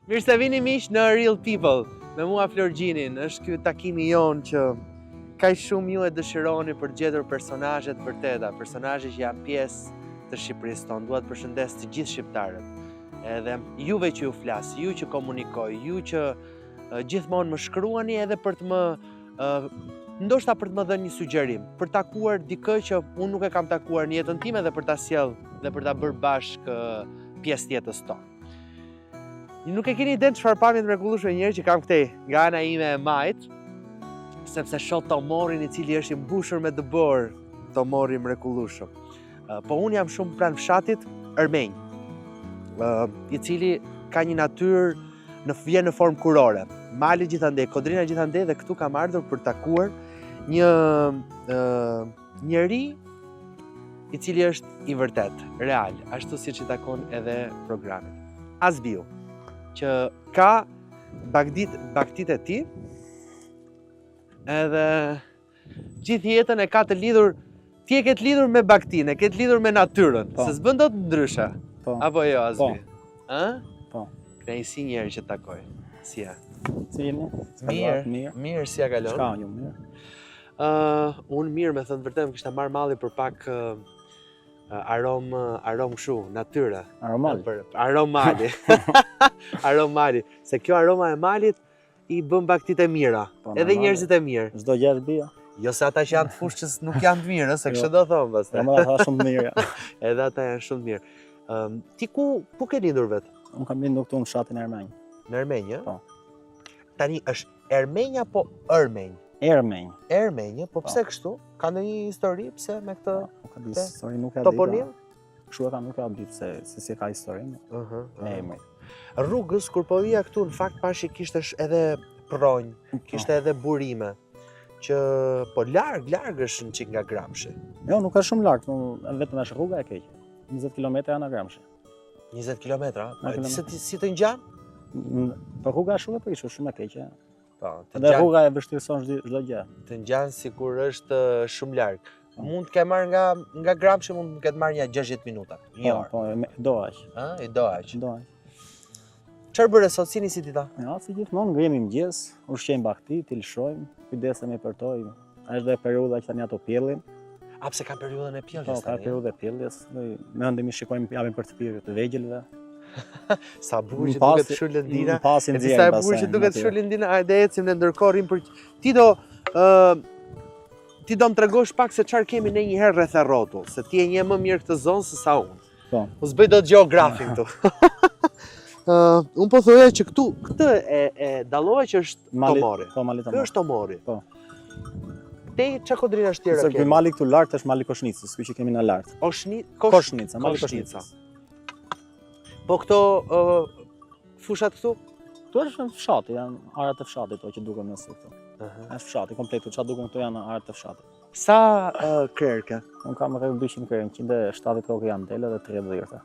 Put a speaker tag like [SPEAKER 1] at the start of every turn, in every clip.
[SPEAKER 1] Mirë se vini miq në Real People. Me mua Florgjinin, është ky takimi jon që kaq shumë ju e dëshironi për gjetur personazhe të vërteta, personazhe që janë pjesë të Shqipërisë tonë. Dua të përshëndes të gjithë shqiptarët. Edhe juve që ju flas, ju që komunikoj, ju që gjithmonë më shkruani edhe për të më ndoshta për të më dhënë një sugjerim, për takuar dikë që unë nuk e kam takuar në jetën time dhe për ta sjell dhe për ta bërë bashkë pjesë të jetës tonë. Nuk e keni ide çfarë pamje të mrekullueshme njerëz që kam këtej nga ana ime e majt, sepse shoh tomorin i cili është i mbushur me dëbor, tomori i mrekullueshëm. Po unë jam shumë pranë fshatit Ermenj, i cili ka një natyrë vjen në formë kurore. Mali gjithandej, kodrina gjithandej, dhe këtu kam ardhur për takuar një njeri i cili është i vërtet, real, ashtu siç i takon edhe programit. Asbiu, që ka baktit e tij, edhe gjithë jetën e ka të lidhur, ti e ke të lidhur me baktin, e ke të lidhur me natyrën, se s'bën dot ndryshe. Apo jo, Asbi?
[SPEAKER 2] Po.
[SPEAKER 1] Kënaqësi njerë që takoj. Si ja?
[SPEAKER 2] Si jeni?
[SPEAKER 1] Mirë, si ja kalon?
[SPEAKER 2] Çka ju mirë?
[SPEAKER 1] Unë mirë, me thënë të vërtetë, më kishte marrë malli për pak aromë kështu, natyre.
[SPEAKER 2] Aromali?
[SPEAKER 1] Aromali. Aromali. Se kjo aroma e malit i bën baktit e mira, edhe njerëzit e mirë.
[SPEAKER 2] Çdo gjë është bia.
[SPEAKER 1] Jo se ata që janë të fushës nuk janë të mirë, se kështë do thonë pastaj.
[SPEAKER 2] Ama ata shumë të mirë.
[SPEAKER 1] Edhe ata janë shumë të mirë. Ti ku ke lindur vetë?
[SPEAKER 2] Unë kam lindur këtu në fshatin Ermenj.
[SPEAKER 1] Në Ermenj,
[SPEAKER 2] Po.
[SPEAKER 1] Tani është Ermenj apo Ermenj?
[SPEAKER 2] Ermenj.
[SPEAKER 1] Ermenj, po pse kështu? Ka ndonjë histori pse me këtë?
[SPEAKER 2] Nuk e di histori, nuk e di.
[SPEAKER 1] Toponim?
[SPEAKER 2] Kështu e kam, nuk e di se si ka historinë. Me emrin.
[SPEAKER 1] Rrugës kur po vija këtu, në fakt pashi kishte edhe pronj, kishte edhe burime, që po larg është në çik nga Gramshi.
[SPEAKER 2] Jo, nuk është shumë larg, vetëm është rruga e keqe. 20 km janë nga Gramshi.
[SPEAKER 1] 20 km? Si të ngjan?
[SPEAKER 2] Po rruga është shumë e prishur, shumë e keqe.
[SPEAKER 1] Po,
[SPEAKER 2] dhe rruga e vështirëson çdo gjë.
[SPEAKER 1] Të ngjan sikur është shumë larg. Mund të ke marrë nga Gramshi, mund të ketë marrë një 60 minuta. Një orë.
[SPEAKER 2] Po, do aq.
[SPEAKER 1] I do aq.
[SPEAKER 2] Do aq.
[SPEAKER 1] Çfarë bëre sot, si nisi dita?
[SPEAKER 2] Ja, si gjithmonë ngrihemi mëngjes, ushqejmë bakti, ti lëshojmë, kujdesemi për to. Është dhe periudha që tani ato pjellin.
[SPEAKER 1] A pse ka periudhën e pjelljes?
[SPEAKER 2] Po, ka periudhën e pjelljes. Ne ndemi shikojmë japim për të pirë të vegjëlve.
[SPEAKER 1] Sa burr që duket shurlëndina.
[SPEAKER 2] Pasin
[SPEAKER 1] nxjerrim. Sa burr që duket shurlëndina, hajde ecim ne ndërkohë për ti do më tregosh pak se çfarë kemi ne një herë rreth e rrotull, se ti e njeh më mirë këtë zonë se sa unë.
[SPEAKER 2] Po.
[SPEAKER 1] Mos bëj dot gjeografin këtu. Unë po thoya që këtu këtë e dallova që është tomori.
[SPEAKER 2] Po, mali tomori.
[SPEAKER 1] Ky është tomori.
[SPEAKER 2] Po.
[SPEAKER 1] Te çka kodrinash tjera
[SPEAKER 2] kemi? Ky mali këtu lart është mali Koshnicës, ky që kemi në lart.
[SPEAKER 1] Koshnica,
[SPEAKER 2] mali Koshnicës.
[SPEAKER 1] Po këto fushat këtu?
[SPEAKER 2] Këtu është fshati, janë arat e fshatit to që duken nëse këtu. Është fshati komplet, çfarë duken këtu janë arat e fshatit.
[SPEAKER 1] Sa krerë ke?
[SPEAKER 2] Unë kam rreth 200 krerë, 170 kokë janë dele dhe 30 dhirta.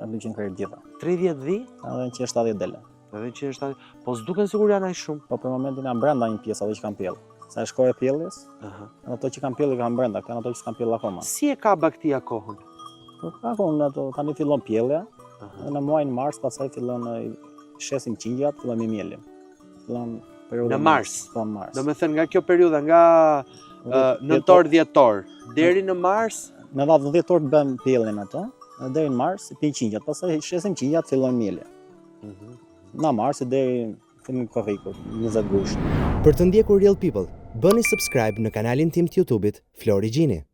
[SPEAKER 2] 200 krerë gjitha. 30
[SPEAKER 1] dhi?
[SPEAKER 2] Edhe 170 dele.
[SPEAKER 1] Edhe 170. Po s'duken sigur janë aq shumë.
[SPEAKER 2] Po për momentin janë brenda një pjesë ato që kanë pjell. Sa është kohë e pjelljes? Ato që kanë pjellë kanë brenda, kanë ato që s'kan pjell akoma.
[SPEAKER 1] Si e ka baktia kohën?
[SPEAKER 2] Po akoma ato tani fillon pjellja. Në muajin mars pastaj fillon shesim qingjat, fillon me mielin. Fillon periudha
[SPEAKER 1] në mars.
[SPEAKER 2] Po në mars.
[SPEAKER 1] Domethënë nga kjo periudha nga nëntor-dhjetor deri në mars,
[SPEAKER 2] në 10 bëm pjellin ato, deri në mars pin qingjat, pastaj shesim qingjat, fillon mielja. Në mars deri në korriku, 20 gusht.
[SPEAKER 3] Për të ndjekur Real People, bëni subscribe në kanalin tim të YouTube-it Florgjini.